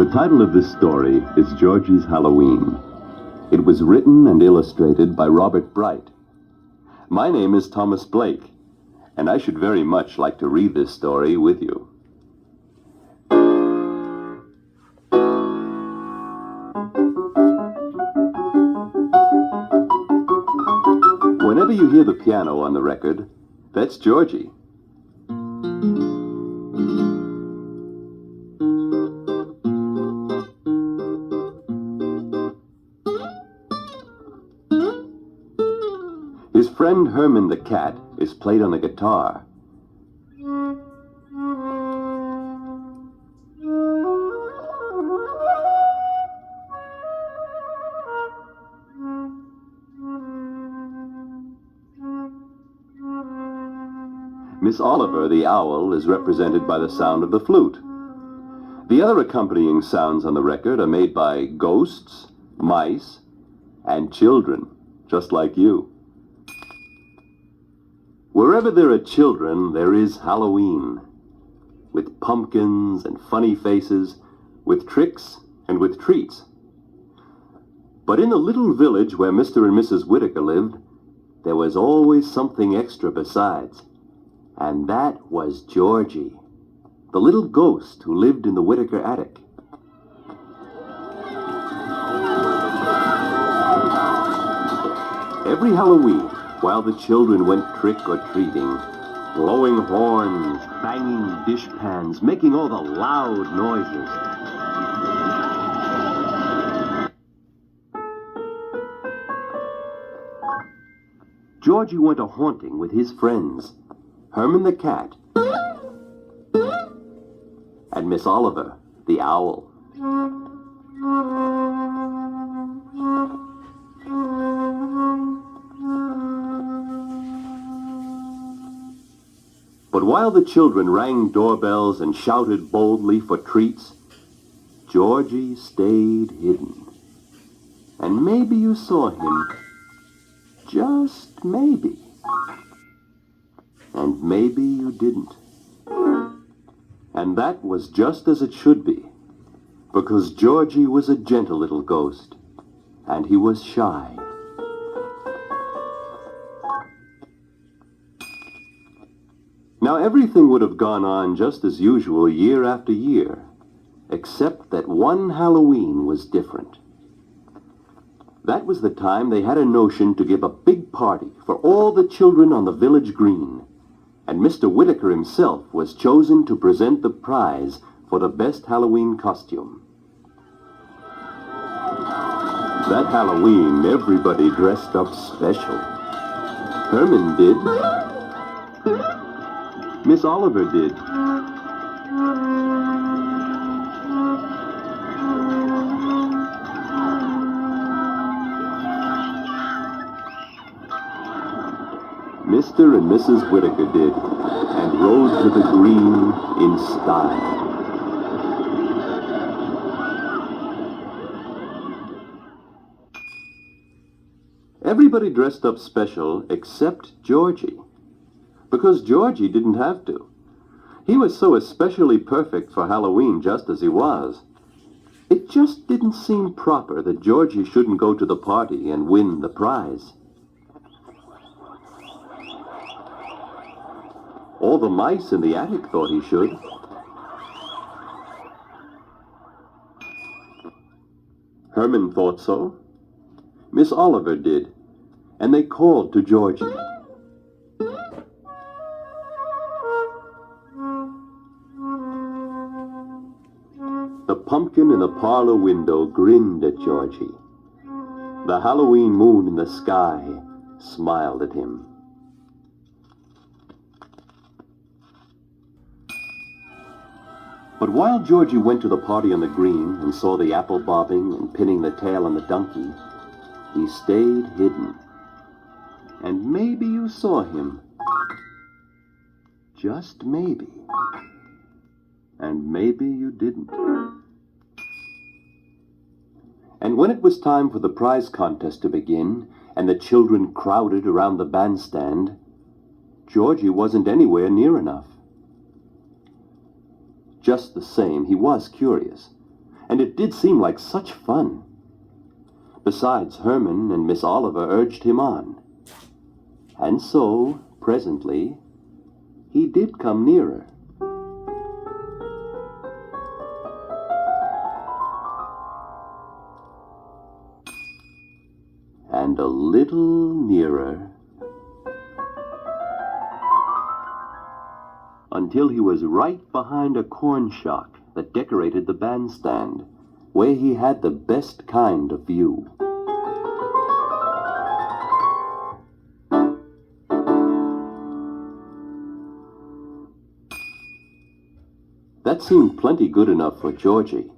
The title of this story is Georgie's Halloween. It was written and illustrated by Robert Bright. My name is Thomas Blake, and I should very much like to read this story with you. Whenever you hear the piano on the record, that's Georgie. His friend Herman the cat is played on the guitar. Miss Oliver, the owl, is represented by the sound of the flute. The other accompanying sounds on the record are made by ghosts, mice, and children, just like you. Wherever there are children, there is Halloween, with pumpkins and funny faces, with tricks and with treats. But in the little village where Mr. and Mrs. Whitaker lived, there was always something extra besides, and that was Georgie, the little ghost who lived in the Whitaker attic. Every Halloween, while the children went trick-or-treating, blowing horns, banging dishpans, making all the loud noises, Georgie went a-haunting with his friends, Herman the cat, and Miss Oliver, the owl. But while the children rang doorbells and shouted boldly for treats, Georgie stayed hidden. And maybe you saw him, just maybe. And maybe you didn't. And that was just as it should be, because Georgie was a gentle little ghost, and he was shy. Now, everything would have gone on just as usual year after year, except that one Halloween was different. That was the time they had a notion to give a big party for all the children on the village green, and Mr. Whitaker himself was chosen to present the prize for the best Halloween costume. That Halloween, everybody dressed up special. Herman did. Miss Oliver did. Mr. and Mrs. Whitaker did, and rode to the green in style. Everybody dressed up special except Georgie, because Georgie didn't have to. He was so especially perfect for Halloween just as he was. It just didn't seem proper that Georgie shouldn't go to the party and win the prize. All the mice in the attic thought he should. Herman thought so. Miss Oliver did, and they called to Georgie. The pumpkin in the parlor window grinned at Georgie. The Halloween moon in the sky smiled at him. But while Georgie went to the party on the green and saw the apple bobbing and pinning the tail on the donkey, he stayed hidden. And maybe you saw him. Just maybe. And maybe you didn't. And when it was time for the prize contest to begin, and the children crowded around the bandstand, Georgie wasn't anywhere near enough. Just the same, he was curious, and it did seem like such fun. Besides, Herman and Miss Oliver urged him on. And so, presently, he did come nearer. And a little nearer, until he was right behind a corn shock that decorated the bandstand, where he had the best kind of view. That seemed plenty good enough for Georgie,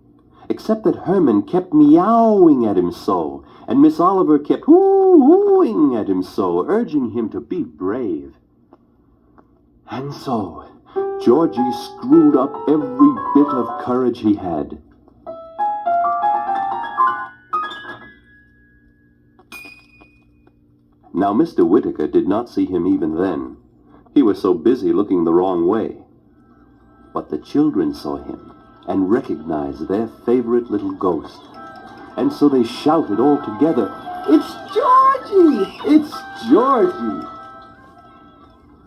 except that Herman kept meowing at him so, and Miss Oliver kept hoo-hooing at him so, urging him to be brave. And so, Georgie screwed up every bit of courage he had. Now, Mr. Whittaker did not see him even then. He was so busy looking the wrong way. But the children saw him and recognized their favorite little ghost. And so they shouted all together, "It's Georgie! It's Georgie!"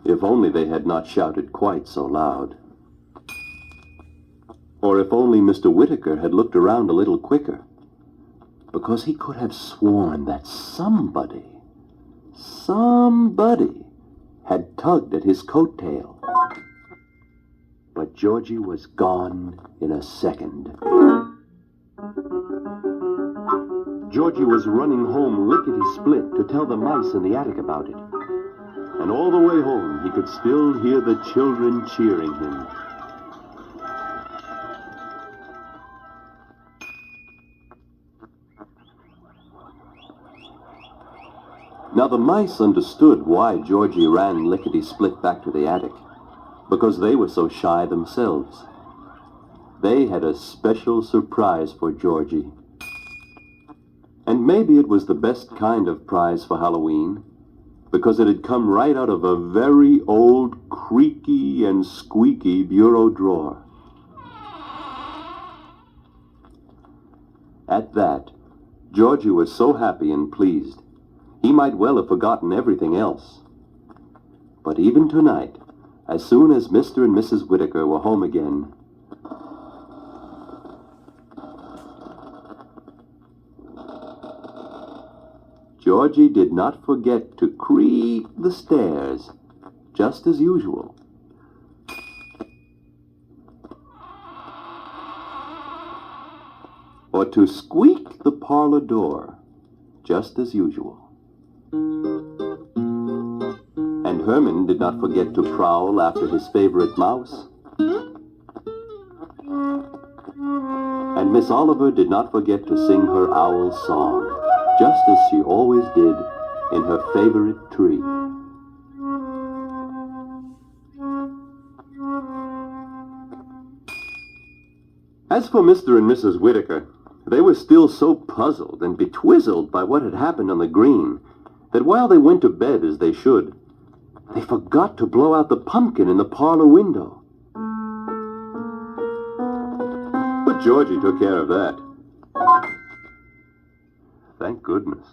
If only they had not shouted quite so loud. Or if only Mr. Whittaker had looked around a little quicker. Because he could have sworn that somebody had tugged at his coat tail. But Georgie was gone in a second. Georgie was running home lickety-split to tell the mice in the attic about it. And all the way home, he could still hear the children cheering him. Now the mice understood why Georgie ran lickety-split back to the attic, because they were so shy themselves. They had a special surprise for Georgie. And maybe it was the best kind of prize for Halloween, because it had come right out of a very old, creaky and squeaky bureau drawer. At that, Georgie was so happy and pleased. He might well have forgotten everything else. But even tonight, as soon as Mr. and Mrs. Whittaker were home again, Georgie did not forget to creak the stairs, just as usual. Or to squeak the parlor door, just as usual. And Herman did not forget to prowl after his favorite mouse. And Miss Oliver did not forget to sing her owl song, just as she always did in her favorite tree. As for Mr. and Mrs. Whittaker, they were still so puzzled and betwizzled by what had happened on the green that while they went to bed as they should, they forgot to blow out the pumpkin in the parlor window. But Georgie took care of that. Thank goodness.